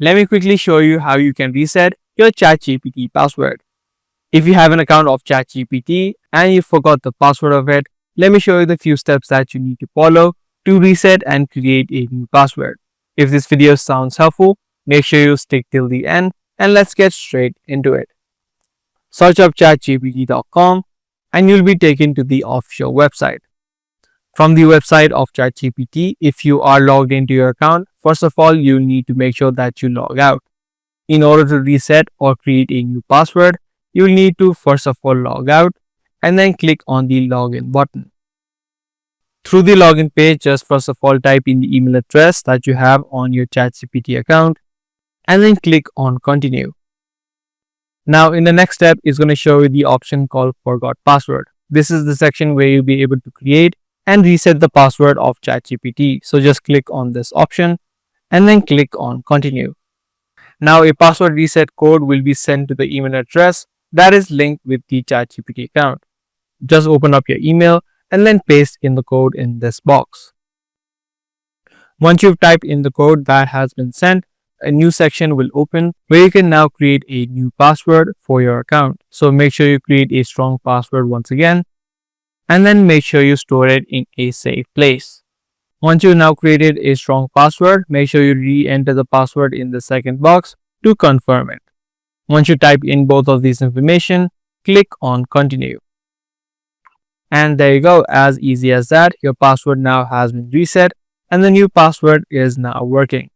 Let me quickly show you how you can reset your Chatgpt password. If you have an account of Chatgpt and you forgot the password of it, let me show you the few steps that you need to follow to reset and create a new password. If this video sounds helpful, make sure you stick till the end and let's get straight into it. Search up chatgpt.com and you'll be taken to the official website. From the website of Chatgpt, if you are logged into your account, first of all, you need to make sure that you log out. In order to reset or create a new password, you'll need to first of all log out and then click on the login button. Through the login page, just first of all type in the email address that you have on your Chatgpt account and then click on continue. Now in the next step is going to show you the option called forgot password. This is the section where you'll be able to create and reset the password of Chatgpt. So just click on this option and then click on continue. Now a password reset code will be sent to the email address that is linked with the Chatgpt account. Just open up your email and then paste in the code in this box. Once you've typed in the code that has been sent, a new section will open where you can now create a new password for your account. So make sure you create a strong password once again and then make sure you store it in a safe place. Once you've now created a strong password, make sure you re-enter the password in the second box to confirm it. Once you type in both of these information, click on continue. And there you go, as easy as that, your password now has been reset and the new password is now working.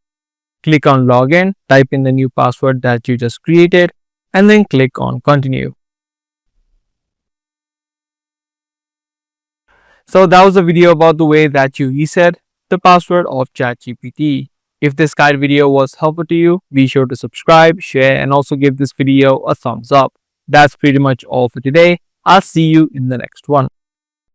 Click on login, type in the new password that you just created and then click on continue. So that was a video about the way that you reset the password of Chatgpt. If this guide video was helpful to you, be sure to subscribe, share and also give this video a thumbs up. That's pretty much all for today. I'll see you in the next one.